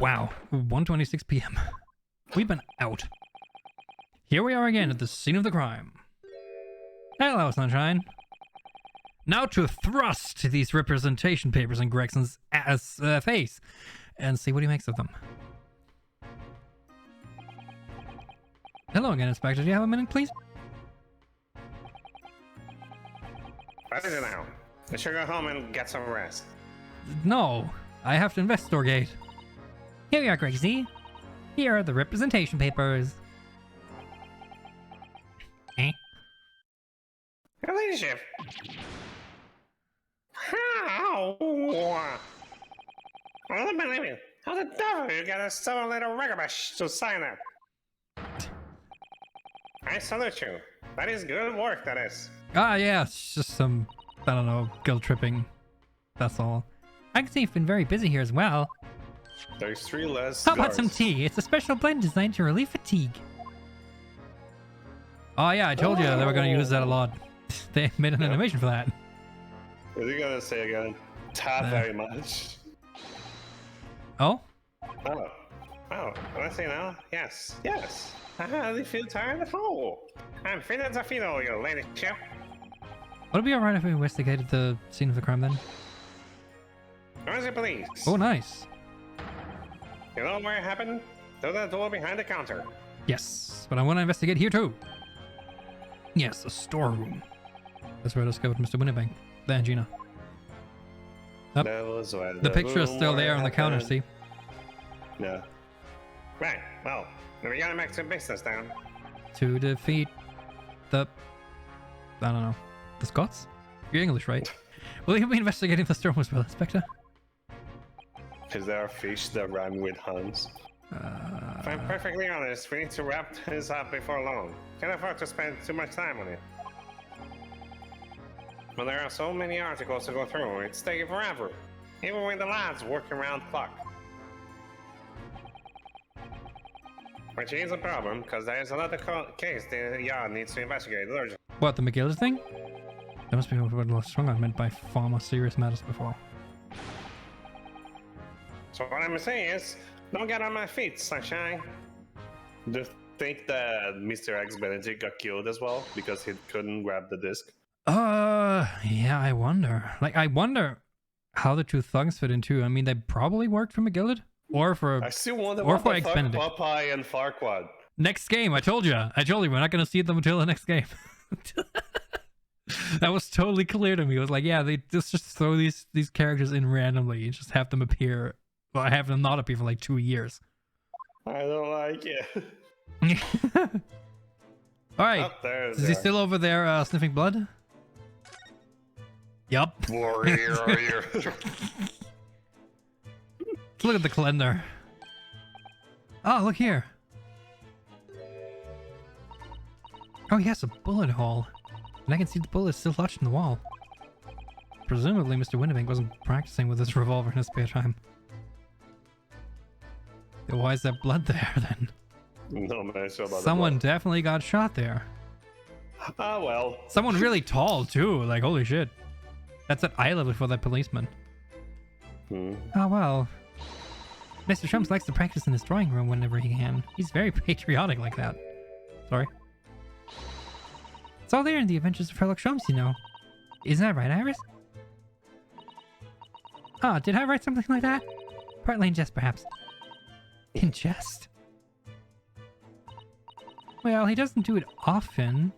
Wow, 1:26 p.m. We've been out. Here we are again at the scene of the crime. Hello, Sunshine. Now to thrust these representation papers in Gregson's face and see what he makes of them. Hello again, Inspector. Do you have a minute, please? What is it now? I should go home and get some rest. No, I have to investigate. Here we are, Gregsy. Here are the representation papers. Eh? Your ladyship. How? I don't believe it. How the devil you get a stubborn little ragamush to sign it? I salute you. That is good work, that is. Ah, yeah, it's just some, I don't know, guilt tripping. That's all. I can see you've been very busy here as well. There's 3 less How about guards. some tea? It's a special blend designed to relieve fatigue. Oh yeah, I told you they were going to use that a lot. They made an animation for that. What are you gonna say again? Ta very much. Oh? Oh. Oh, what I say now? Yes. Yes. I hardly feel tired at all. I'm fit as a fiddle, your ladyship. Would it be alright if we investigated the scene of the crime then? Where's the police? Oh, nice. You know where it happened? Through the door behind the counter. Yes, but I want to investigate here too. Yes, a storeroom. That's where I discovered Mr. Winnebank. There, Gina. Yep. That was where The picture is still there on the counter, see? Yeah. Right, well, we gotta make some business then. To defeat the... I don't know. The Scots? You're English, right? Will you be investigating the storm as well, Inspector? Is there a fish that rhyme with Hans? If I'm perfectly honest, we need to wrap this up before long. Can't afford to spend too much time on it. But there are so many articles to go through, it's taking forever. Even with the lads working around the clock. Which is a problem, because there's another case the yard needs to investigate urgently. What, the McGillis thing? That must be what Strong on meant by far more serious matters before. So what I'm saying is, don't get on my feet, Sunshine. Do you think that Mr. X Benedict got killed as well because he couldn't grab the disc? Yeah, I wonder. Like, I wonder how the two thugs fit into. I mean, they probably worked for McGillard or for I still wonder or what for the X fuck Benedict. Popeye and Farquaad. Next game, I told you. We're not going to see them until the next game. That was totally clear to me. It was like, yeah, they just throw these characters in randomly and just have them appear. Well, I have them not appear for like 2 years. I don't like it. All right. Oh, Is he still over there sniffing blood? Yup. Warrior. Let's look at the calendar. Oh, look here. Oh, yes, a bullet hole. And I can see the bullet still lodged in the wall. Presumably, Mr. Winnebank wasn't practicing with his revolver in his spare time. Then why is there blood there, then? No mention about Someone definitely got shot there. Ah, well. Someone really tall, too. Like, holy shit. That's at eye level for that policeman. Oh, well. Mr. Trump likes to practice in his drawing room whenever he can. He's very patriotic like that. Sorry. It's all there in the Adventures of Sherlock Holmes, you know. Isn't that right, Iris? Ah, did I write something like that? Partly in jest, perhaps. In jest? Well, he doesn't do it often.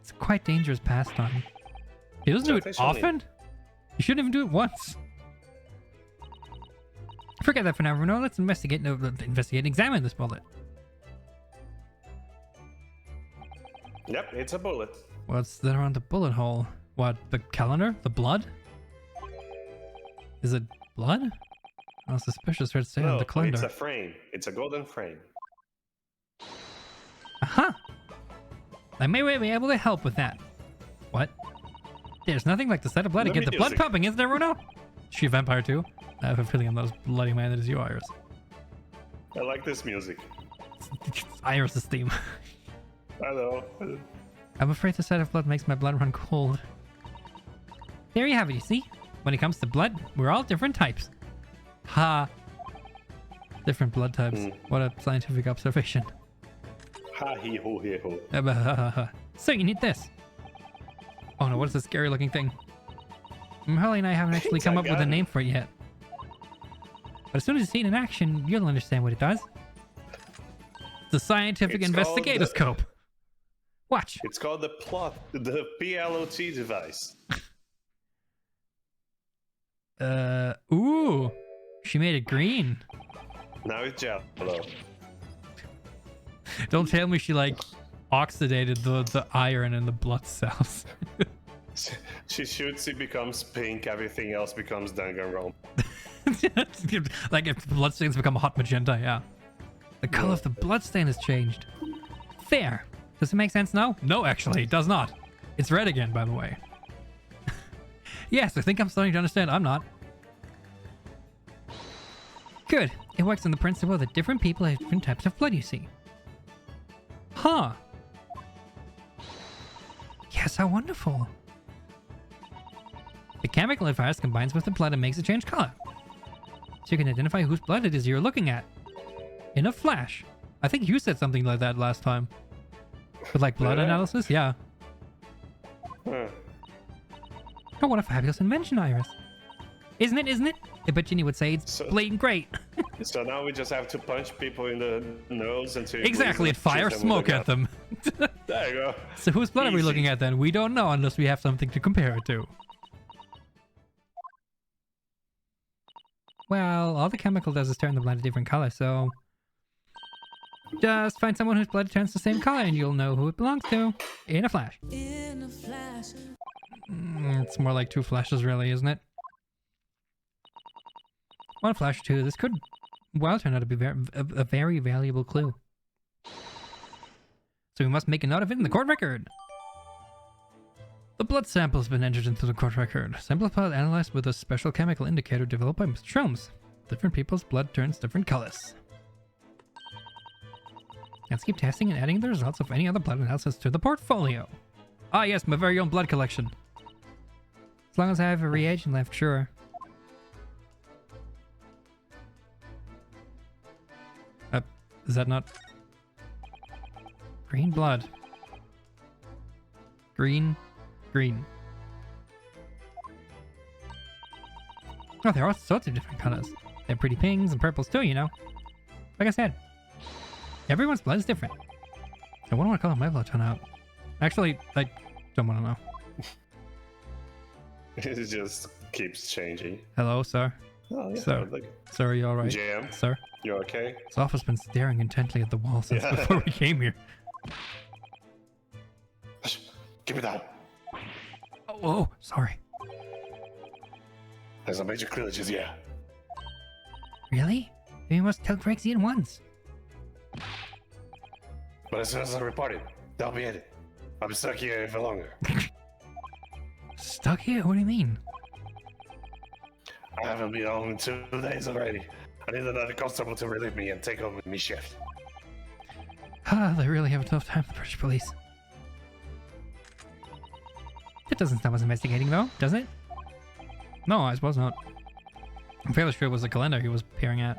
It's a quite dangerous pastime. He doesn't do it often? He shouldn't even do it once. Forget that for now, Bruno. Let's investigate and examine this bullet. Yep, it's a bullet. What's there on the bullet hole? What, the calendar? The blood? Is it blood? Oh, suspicious red stain on the calendar. It's a frame. It's a golden frame. Aha! I may be able to help with that. What? There's nothing like the sight of blood to get the blood pumping, is there, Bruno? Is she a vampire too? I have a feeling I'm not as bloody man as you, Iris. I like this music. It's Iris' theme. I know. I'm afraid the sight of blood makes my blood run cold. There you have it, you see? When it comes to blood, we're all different types. Ha. Different blood types. What a scientific observation. Ha he ho he ho. So you need this. Oh no, what is this scary looking thing? Harley and I haven't actually come up with a name for it yet. But as soon as you see it in action, you'll understand what it does. The scientific investigatoscope. Watch. It's called the PLOT device. Ooh. She made it green. Now it's yellow. Don't tell me she like oxidated the iron in the blood cells. She shoots, it becomes pink, everything else becomes Danganronpa. Like if the bloodstains become a hot magenta, yeah. The color of the bloodstain has changed. Fair. Does it make sense now? No, actually, it does not. It's red again, by the way. Yes, I think I'm starting to understand. I'm not. Good. It works on the principle that different people have different types of blood, you see. Huh. Yes, how wonderful. The chemical it fires combines with the blood and makes it change color. So you can identify whose blood it is you're looking at. In a flash. I think you said something like that last time. With like blood analysis? Yeah. Huh. Oh, what a fabulous invention, Iris. Isn't it? Isn't it? I bet Ginny would say it's blatant great. So now we just have to punch people in the nose until... Exactly, and fire smoke at them. There you go. So whose blood are we looking at then? We don't know unless we have something to compare it to. Well, all the chemical does is turn the blood a different color, so... Just find someone whose blood turns the same color and you'll know who it belongs to. In a flash. In a flash. It's more like 2 flashes really, isn't it? 1 flash or 2. This could well turn out to be a very valuable clue. So we must make a note of it in the court record. The blood sample has been entered into the court record. Sample of blood analyzed with a special chemical indicator developed by Mr. Sholmes. Different people's blood turns different colors. Let's keep testing and adding the results of any other blood analysis to the portfolio. Ah yes, my very own blood collection. As long as I have a reagent left, sure. Is that not... Green blood. Green. Green. Oh, there are all sorts of different colors. They have pretty pinks and purples too, you know. Like I said, everyone's blood is different. So what do I want to call my blood turn out? Actually, I don't want to know. It just keeps changing. Hello, sir. Oh, yeah. Sir, sir, are you alright? Jam, sir? you okay? Sopha's been staring intently at the wall since before we came here. Give me that. Oh, sorry. There's a major privileges, yeah. Really? We must tell Grexy at once. But as soon as I report it, that'll be it. I'm stuck here for longer. Stuck here? What do you mean? I haven't been home in 2 days already. I need another constable to relieve me and take over my shift. Ah, they really have a tough time, the British police. That doesn't stop us investigating, though, does it? No, I suppose not. I'm fairly sure it was the calendar he was peering at.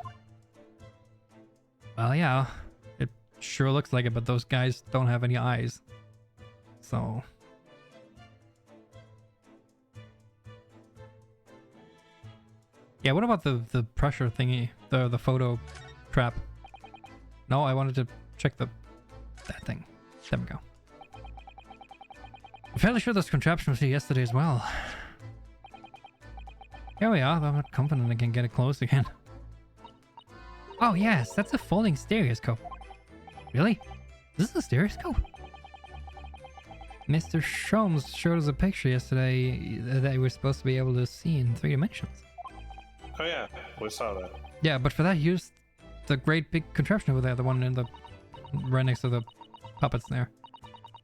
Well, yeah. It sure looks like it, but those guys don't have any eyes. So... Yeah, what about the pressure thingy? The photo trap? No, I wanted to check that thing. There we go. I'm fairly sure this contraption was here yesterday as well. Here we are, though I'm not confident I can get it closed again. Oh yes, that's a folding stereoscope. Really? This is a stereoscope? Mr. Sholmes showed us a picture yesterday that we were supposed to be able to see in 3 dimensions. Oh yeah, we saw that. Yeah, but for that, use the great big contraption over there, the one in the right next to the puppets there.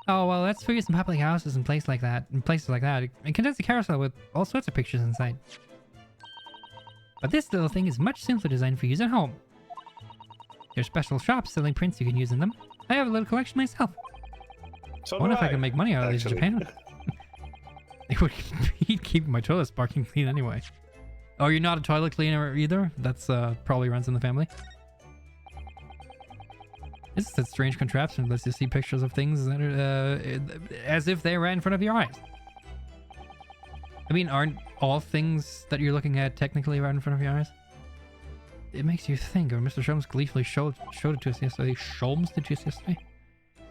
Oh well, that's for use in public houses and places like that. It contains a carousel with all sorts of pictures inside. But this little thing is much simpler designed for use at home. There's special shops selling prints you can use in them. I have a little collection myself. So I wonder if I can make money out of these in Japan. It would keep my toilet sparking clean anyway. Oh, you're not a toilet cleaner either? That's probably runs in the family. It's a strange contraption. Lets you see pictures of things that are as if they were right in front of your eyes. I mean, aren't all things that you're looking at technically right in front of your eyes? It makes you think. Or Mr. Sholmes gleefully showed it to us yesterday. Sholmes did this yesterday?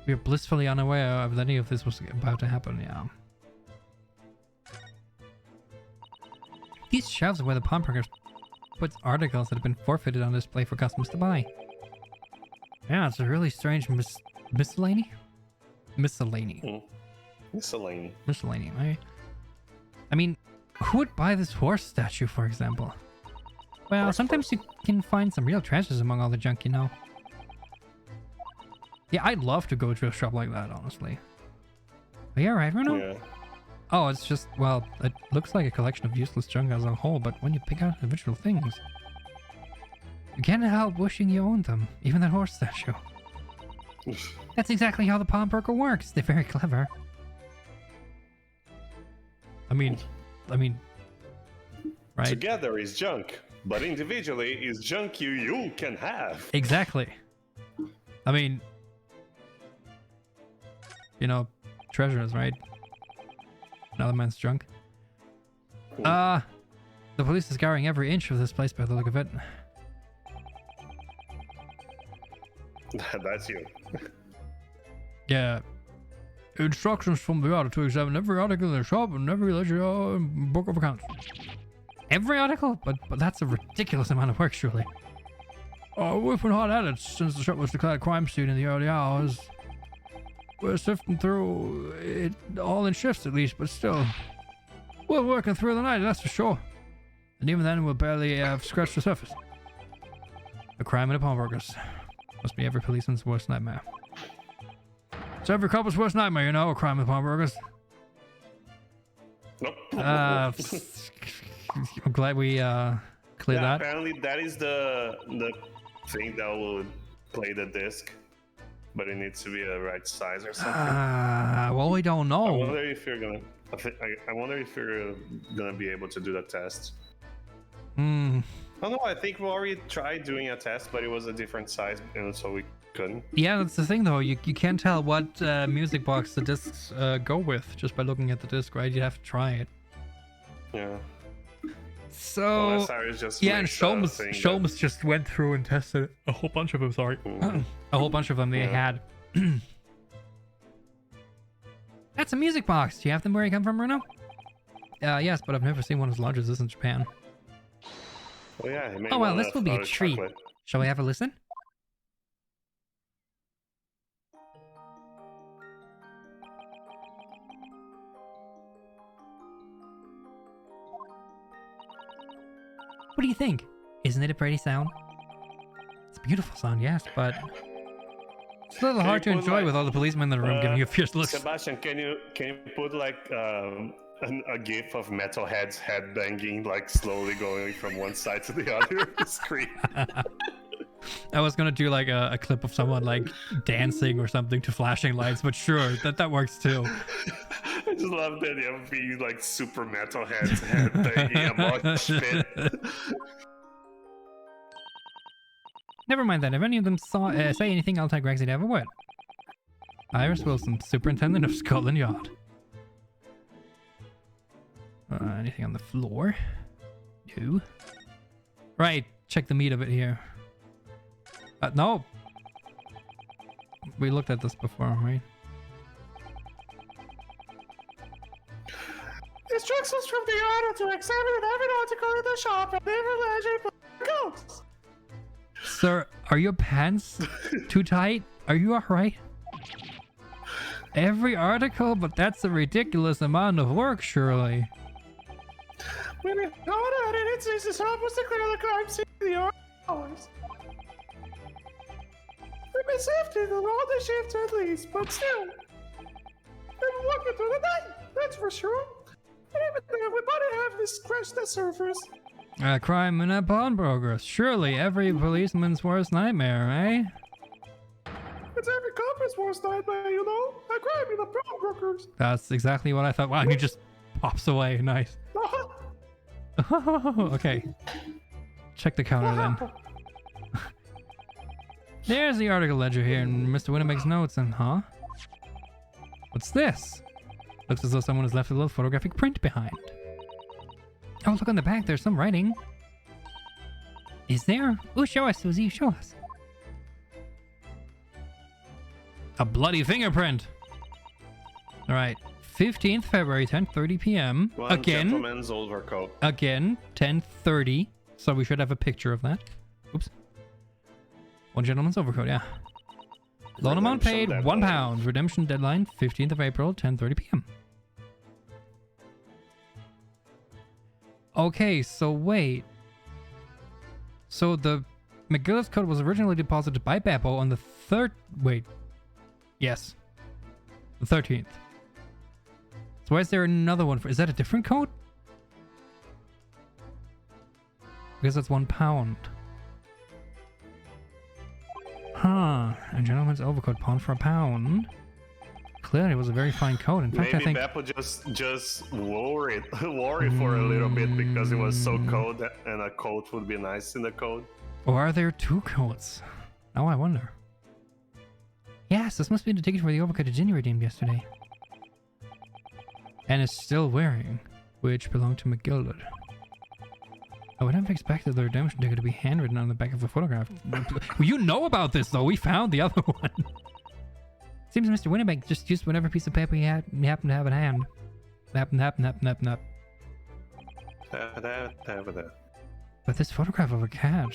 We were blissfully unaware of that any of this was about to happen, yeah. These shelves are where the pawnbroker puts articles that have been forfeited on display for customers to buy. Yeah, it's a really strange miscellany? Miscellany. Miscellany. Miscellany, right? I mean, who would buy this horse statue, for example? Well, sometimes you can find some real treasures among all the junk, you know. Yeah, I'd love to go to a shop like that, honestly. Are you alright, Bruno? Yeah. Oh, it's just, well, it looks like a collection of useless junk as a whole, but when you pick out individual things, you can't help wishing you owned them, even that horse statue. That's exactly how the pawnbroker works. They're very clever. I mean, right? Together is junk, but individually is junk you can have. Exactly. I mean, you know, treasures, right? Another man's junk. The police is scouring every inch of this place by the look of it. That's you. Yeah. Instructions from the auditor to examine every article in the shop and every ledger book of accounts. Every article? But that's a ridiculous amount of work, surely. Oh, we've been hard at it since the shop was declared a crime scene in the early hours. We're sifting through it all in shifts at least, but still. We're working through the night, that's for sure. And even then, we'll barely scratch the surface. A crime in a pawnbrokers. Must be every policeman's worst nightmare. It's every couple's worst nightmare, you know, a crime in pawnbrokers. Nope. I'm glad we cleared that. Apparently that is the thing that will play the disc, but it needs to be the right size or something. Well, we don't know. I wonder if you're gonna. I wonder if you're gonna be able to do the test. I don't know. I think we already tried doing a test, but it was a different size, and so we couldn't. Yeah, that's the thing, though. You can't tell what music box the discs go with just by looking at the disc, right? You have to try it. Yeah. So yeah, and Sholmes just went through and tested a whole bunch of them. Sorry, a whole bunch of them they had. That's a music box. Do you have them where you come from, Bruno? Yes, but I've never seen one as large as this in Japan. Well, yeah. Oh well, this will be a treat. Chocolate. Shall we have a listen? What do you think? Isn't it a pretty sound? It's a beautiful sound, yes, but it's a little hard to enjoy with all the policemen in the room giving you fierce looks. Sebastian, can you put like a gif of Metalhead's head banging, like slowly going from one side to the other of the screen? I was gonna do like a clip of someone like dancing or something to flashing lights, but sure, that works too. I just love the idea of being like super Metalhead's head banging a mosh pit. Never mind that. If any of them say anything, I'll take Rexy to have a word. Iris Wilson, Superintendent of Scotland Yard. Anything on the floor? No. Right, check the meat of it here. No. We looked at this before, right? Instructions from the auditor to examine every article in the shop and every ledger goes. Sir, are your pants too tight? Are you alright? Every article? But that's a ridiculous amount of work, surely. When it got at it, it says the shop was declared a crime scene in the hours. We've been sifting through all the shifts at least, but still. We're walking through the night, that's for sure. And even then, everybody have this scratch the surface. A crime in a pawnbroker. Surely every policeman's worst nightmare, eh? It's every company's worst nightmare, you know? A crime in the pawnbrokers. That's exactly what I thought. Wow, he just pops away. Nice. Okay. Check the counter then. There's the article ledger here in Mr. Winnemag's notes, and huh? What's this? Looks as though someone has left a little photographic print behind. Oh, look on the back, there's some writing. Is there? Oh, show us, Susie, show us. A bloody fingerprint. All right, 15th February, 10:30 p.m. One Again. gentleman's overcoat. Again, 10:30. So we should have a picture of that. Oops. One gentleman's overcoat, yeah. Loan amount paid, £1. Redemption deadline, 15th of April, 10:30 p.m. Okay, so wait. So the McGillis code was originally deposited by Beppo on the Yes. The 13th. So why is there another one for... Is that a different code? Because that's £1. Huh. A gentleman's overcoat pawned for £1. Clearly it was a very fine code. In fact, maybe I think... Beppo just wore it for a little bit because it was so cold, and a coat would be nice in the code. Or are there two codes? Now I wonder. Yes, this must be the ticket for the overcoat that Ginny redeemed yesterday. And is still wearing, which belonged to McGilded. I would have expected the redemption ticket to be handwritten on the back of the photograph. Well, you know about this, though. We found the other one. Seems Mr. Winnebag just used whatever piece of paper he happened to have in hand. But this photograph of a cat...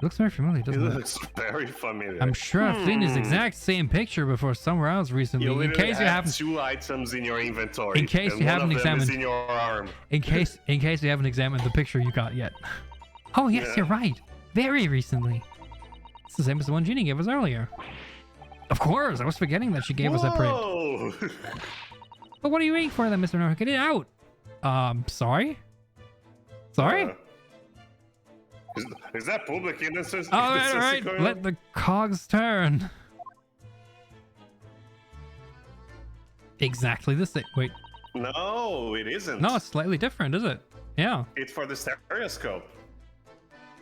looks very familiar, doesn't it? It looks very familiar. I'm sure I've seen this exact same picture before somewhere else recently. You in case you haven't, two items in your inventory. in case you haven't examined, in your arm. in case you haven't examined the picture you got yet. Oh yes, you're right. Very recently. It's the same as the one Gina gave us earlier. Of course, I was forgetting that she gave us that print. But what are you waiting for then, Mr. North? Get it out. Sorry. Sorry. Is that public innocence? Oh, all right. Let the cogs turn. Exactly the same. Wait. No, it isn't. No, it's slightly different, is it? Yeah. It's for the stereoscope.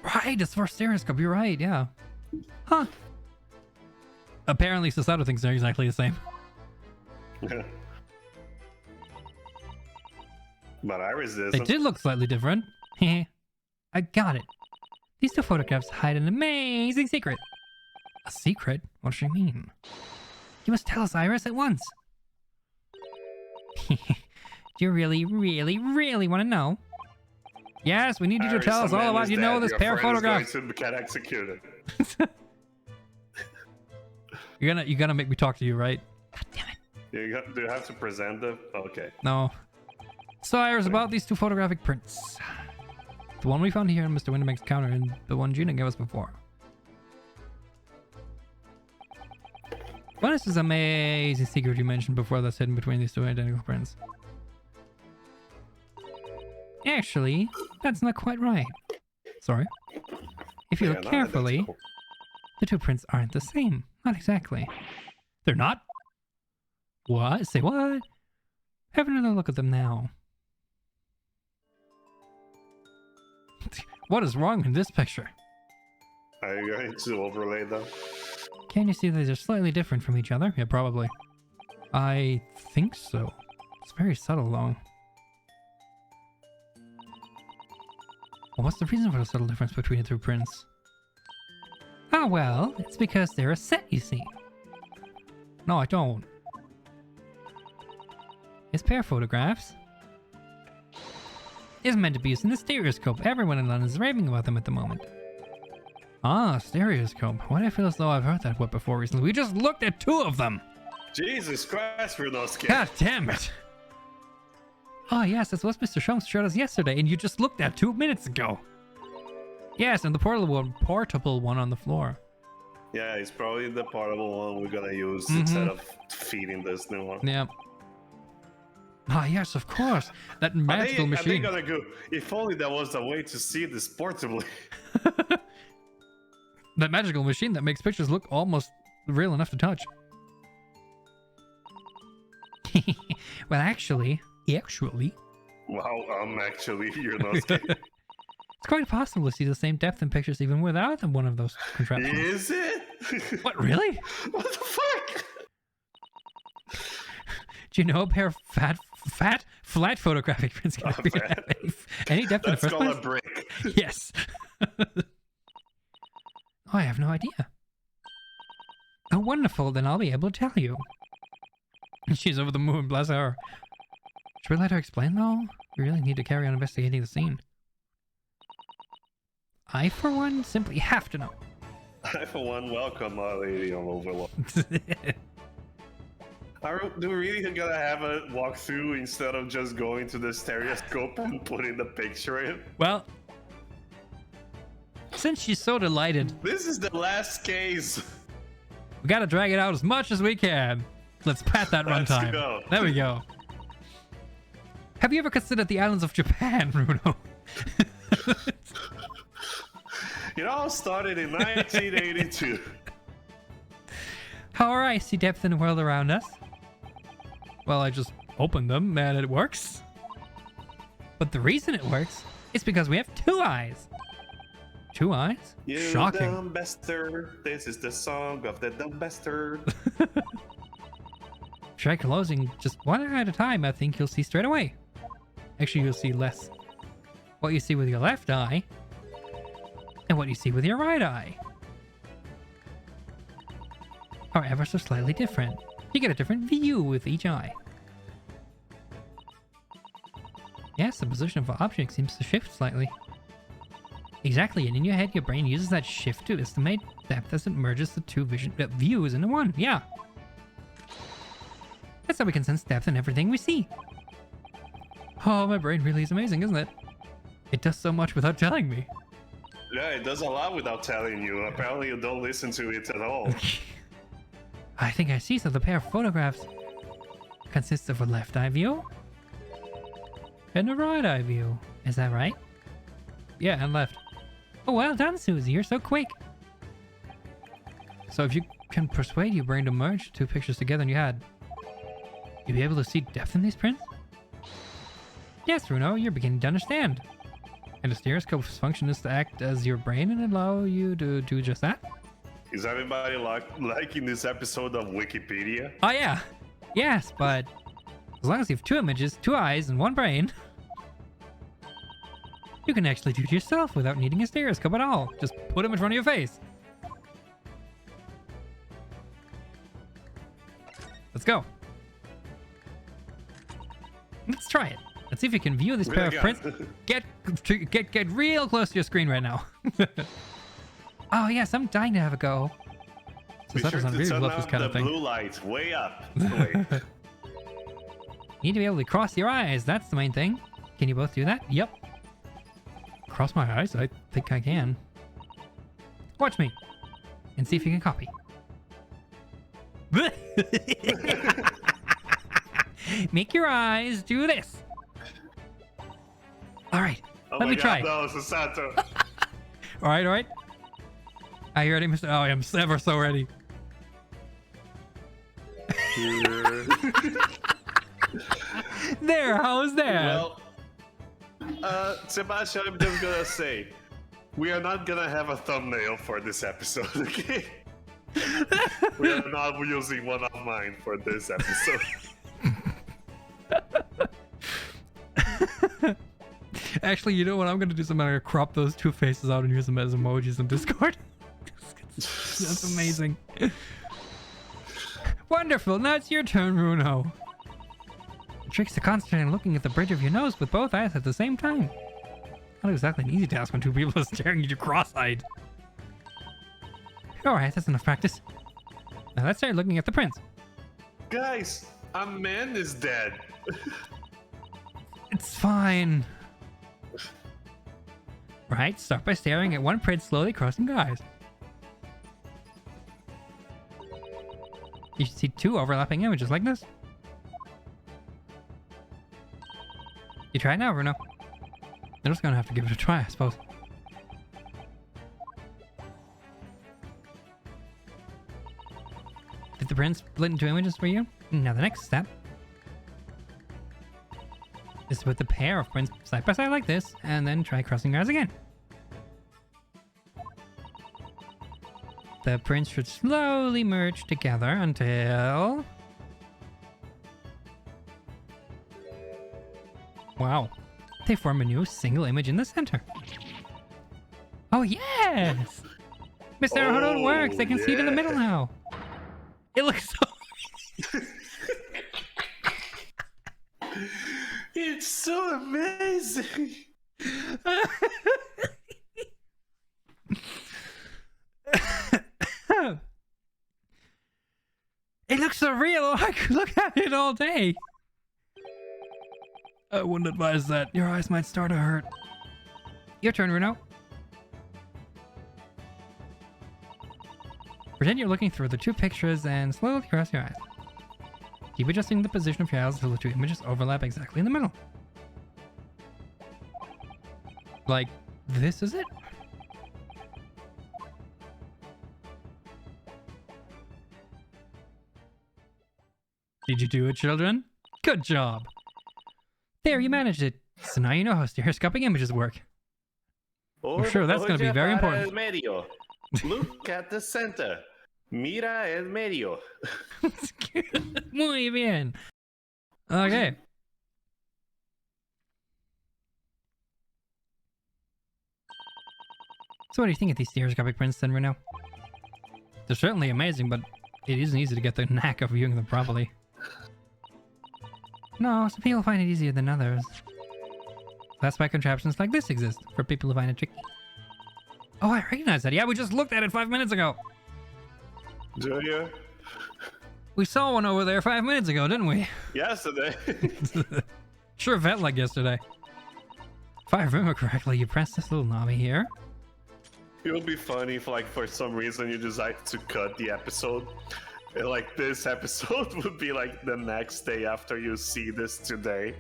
Right, it's for stereoscope. You're right. Yeah. Huh. Apparently, Susato thinks they're exactly the same. But Iris isn't. They did look slightly different. I got it. These two photographs hide an amazing secret. A secret? What does she mean? You must tell us, Iris, at once. Do you really want to know? Yes, we need you to tell us all about this pair of photographs. Going to get executed. You're gonna make me talk to you, right? God damn it. Do you have to present them? Okay. No. So, Iris, about these two photographic prints. The one we found here on Mr. Winnemag's counter and the one Gina gave us before. What is this amazing secret you mentioned before that's hidden between these two identical prints? Actually, that's not quite right. Sorry. If you look carefully, the two prints aren't the same. Not exactly. They're not? What? Say what? Have another look at them now. What is wrong in this picture? Are you going to overlay them? Can you see that they're slightly different from each other? Yeah, probably. I think so. It's very subtle, though. Well, what's the reason for the subtle difference between the two prints? Ah, well, it's because they're a set, you see. No, I don't. It's pair photographs. Is meant to be used in the stereoscope. Everyone in London is raving about them at the moment. Ah, stereoscope. Why do I feel as though I've heard that word before recently? We just looked at two of them! Jesus Christ, we're not scared. God damn it! Oh yes, that's what Mr. Sholmes showed us yesterday, and you just looked at 2 minutes ago. Yes, and the portable one on the floor. Yeah, it's probably the portable one we're gonna use instead of feeding this new one. Yeah. Ah, yes, of course. That magical machine. Are they gonna go? If only there was a way to see this portably. That magical machine that makes pictures look almost real enough to touch. Well, actually. Wow, actually, you're not scared. It's quite possible to see the same depth in pictures even without one of those contraptions. Is it? What, really? What the fuck? Do you know a pair of flat photographic prints can have any depth in the first place? That's called a brick. Yes. Oh, I have no idea. Oh, wonderful. Then I'll be able to tell you. She's over the moon, bless her. Should we let her explain, though? We really need to carry on investigating the scene. I, for one, simply have to know. I, for one, welcome our lady on Overlord. Do we really gotta have a walkthrough instead of just going to the stereoscope and putting the picture in? Well, since she's so delighted, this is the last case. We gotta drag it out as much as we can. Let's pat that runtime. There we go. Have you ever considered the islands of Japan, Bruno? It all started in 1982. How are icy depth in the world around us? Well, I just opened them and it works. But the reason it works is because we have 2 eyes. 2 eyes? You Shocking. dumb bastard. This is the song of the dumb bastard. Try closing just one eye at a time. I think you'll see straight away. Actually, you'll see less. What you see with your left eye and what you see with your right eye are ever so slightly different. You get a different view with each eye. Yes, the position of an object seems to shift slightly. Exactly, and in your head, your brain uses that shift to estimate depth as it merges the 2 views into one. Yeah. That's how we can sense depth in everything we see. Oh, my brain really is amazing, isn't it? It does so much without telling me. Yeah, it does a lot without telling you. Apparently you don't listen to it at all. I think I see, so the pair of photographs consists of a left eye view and a right eye view. Is that right? Yeah, and left. Oh, well done, Susie. You're so quick. So if you can persuade your brain to merge 2 pictures together in your head, you'll be able to see depth in these prints? Yes, Bruno, you're beginning to understand. And the stereoscope's function is to act as your brain and allow you to do just that. Is everybody liking this episode of Wikipedia? Oh, yeah. Yes, but as long as you have 2 images, 2 eyes, and 1 brain, you can actually do it yourself without needing a stereoscope at all. Just put them in front of your face. Let's go. Let's try it. Let's see if you can view this pair of prints. Get real close to your screen right now. Oh yes, I'm dying to have a go. Be sure to turn on the blue light way up. You need to be able to cross your eyes. That's the main thing. Can you both do that? Yep. Cross my eyes? I think I can. Watch me. And see if you can copy. Make your eyes do this. All right. Let me try. No, it's a Santo. All right. Are you ready, Mr.? Oh, I'm ever so ready. There, how's that? Well, Sebastian, I'm just gonna say, we are not gonna have a thumbnail for this episode, okay? We are not using one of mine for this episode. Actually, you know what? I'm gonna do something. I'm gonna crop those 2 faces out and use them as emojis in Discord. That's amazing. Wonderful. Now it's your turn, Bruno. The trick's to concentrate on looking at the bridge of your nose with both eyes at the same time. Not exactly an easy task when 2 people are staring at you cross-eyed. Alright, that's enough practice. Now let's start looking at the prints. Guys, a man is dead. It's fine. Right, start by staring at 1 print slowly crossing your eyes. You should see 2 overlapping images like this. You try it now, Bruno. You're just gonna have to give it a try, I suppose. Did the print split into images for you? Now the next step is to put the pair of prints side by side like this, and then try crossing your eyes again. The prints should slowly merge together until... Wow. They form a new single image in the center. Oh, yes! Mr. How it works. They can see it in the middle now. It looks so... It's so amazing. It looks so real. I could look at it all day. I wouldn't advise that. Your eyes might start to hurt. Your turn, Reno. Pretend you're looking through the two pictures and slowly cross your eyes. Keep adjusting the position of your eyes until the two images overlap exactly in the middle. Like, this is it? Did you do it, children? Good job. There, you managed it. So now you know how stereoscopic images work. I'm sure that's going to be very important. El medio. Look at the center. Mira el medio. Muy bien. Okay. So what do you think of these stereoscopic prints then, Reno? They're certainly amazing, but it isn't easy to get the knack of viewing them properly. No, some people find it easier than others. That's why contraptions like this exist, for people who find it tricky. Oh, I recognize that. Yeah, we just looked at it 5 minutes ago. Do you? We saw one over there 5 minutes ago, didn't we? Yesterday. Sure felt like yesterday. If I remember correctly, you press this little knobby here. It would be funny if, like, for some reason you decide to cut the episode. And, like, this episode would be, like, the next day after you see this today.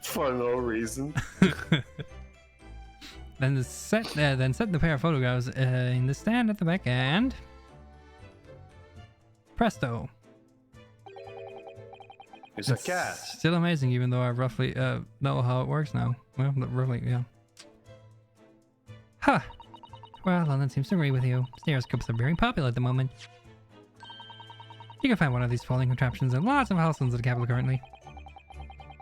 For no reason. Then set the pair of photographs in the stand at the back and... Presto. It's a cat. Still amazing, even though I roughly know how it works now. Well, roughly, yeah. Huh. Well, London seems to agree with you. Stereoscopes are very popular at the moment. You can find one of these folding contraptions in lots of households at the capital currently.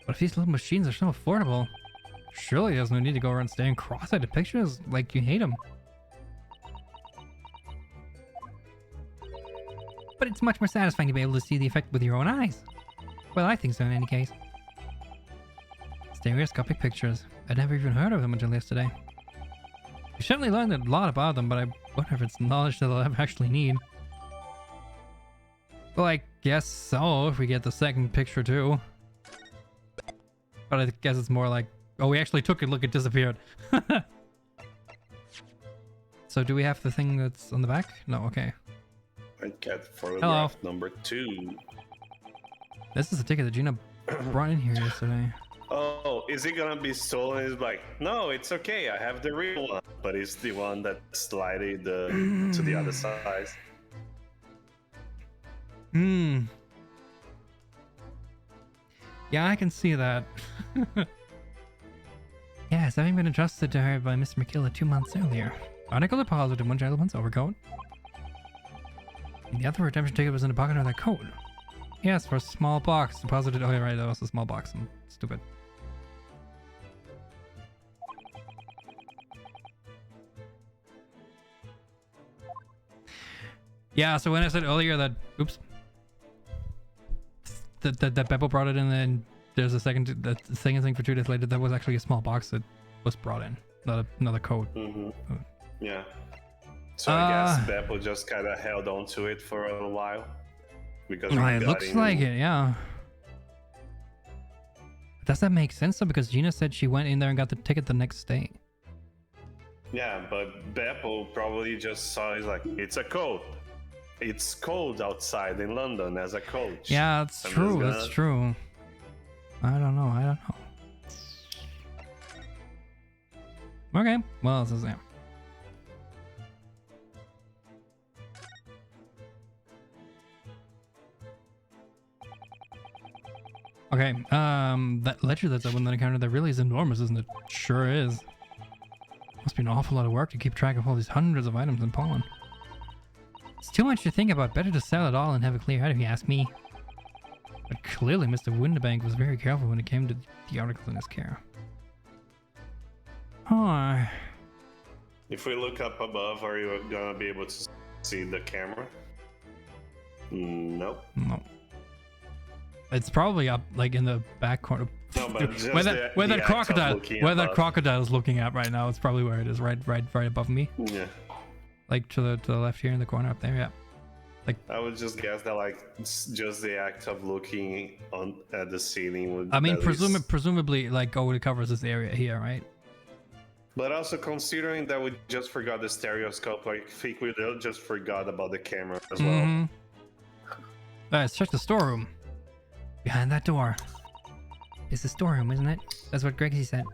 But if these little machines are so affordable, surely there's no need to go around staring cross-eyed at pictures like you hate them. But it's much more satisfying to be able to see the effect with your own eyes. Well, I think so in any case. Stereoscopic pictures. I'd never even heard of them until yesterday. You certainly learned a lot about them, but I wonder if it's knowledge that I'll ever actually need. Well, I guess so, if we get the second picture too. But I guess it's more like, oh, we actually took a look, it disappeared. So do we have the thing that's on the back? No, okay. I get photograph number 2. This is a ticket that Gina brought in here yesterday. Oh, is it gonna be stolen? It's like, no, it's okay. I have the real one, but it's the one that slided to the other side. Hmm. Yeah, I can see that. Yes, having been entrusted to her by Mr. McKilla 2 months earlier. Article deposited in one gentleman's overcoat. And the other redemption ticket was in the pocket of that coat. Yes, for a small box deposited. Oh, yeah, right, that was a small box. I'm stupid. Yeah, so when I said earlier that, oops, that Beppo brought it in, and there's a second thing for 2 days later, that was actually a small box that was brought in, not another code. Mm-hmm. Yeah. So I guess Beppo just kind of held on to it for a while. Because it looks like it, yeah. Does that make sense though? Because Gina said she went in there and got the ticket the next day. Yeah, but Beppo probably just saw it like, it's a code. It's cold outside in London as a coach. Yeah, that's true. That's true. I don't know. Okay, well, this is it. Okay, that ledger that's up on the counter, that really is enormous, isn't it? Sure is. Must be an awful lot of work to keep track of all these hundreds of items in pawn. It's too much to think about. Better to sell it all and have a clear head if you ask me. But clearly Mr. Winterbank was very careful when it came to the articles in his care. Oh. If we look up above, are you gonna be able to see the camera? Nope. No. It's probably up like in the back corner. No, but just where the that crocodile is looking at right now. It's probably where it is, right above me. Yeah. Like to the left here in the corner up there. Yeah. Like I would just guess that like just the act of looking at the ceiling would. I mean, presumably like it covers this area here, right? But also considering that we just forgot the stereoscope, I think we just forgot about the camera as well. Alright, let's check the storeroom. Behind that door. It's the storeroom, isn't it? That's what Gregsy said.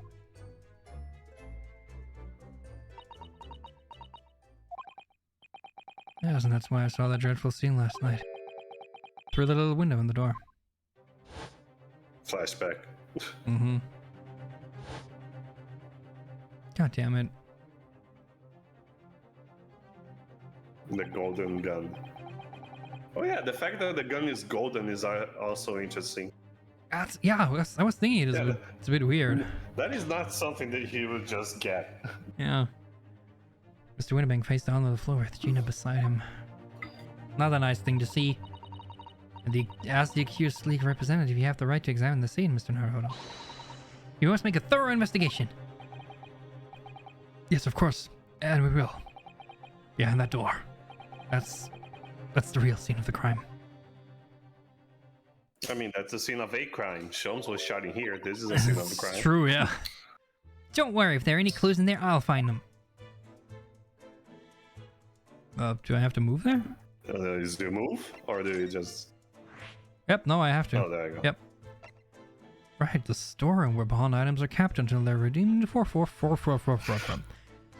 Yes, and that's why I saw that dreadful scene last night. Through the little window in the door. Flashback. Mm-hmm. God damn it. The golden gun. Oh yeah, the fact that the gun is golden is also interesting. Yeah, I was thinking it's a bit weird. That is not something that he would just get. Yeah. Mr. Winterbank faced down on the floor with Gina beside him. Not a nice thing to see. As the accused league representative, you have the right to examine the scene, Mr. Naruhodo. You must make a thorough investigation. Yes, of course. And we will. Behind that door. That's the real scene of the crime. I mean, that's the scene of a crime. Sholmes was shot in here. This is a scene of the crime. True, yeah. Don't worry, if there are any clues in there, I'll find them. Do I have to move there? Is there a move? Or do you just... Yep, no, I have to. Oh, there you go. Yep. Right, the storeroom where pawn items are kept until they're redeemed for 44444.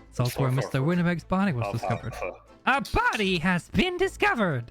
It's also where Mr. Winterbank's body was discovered. A body has been discovered!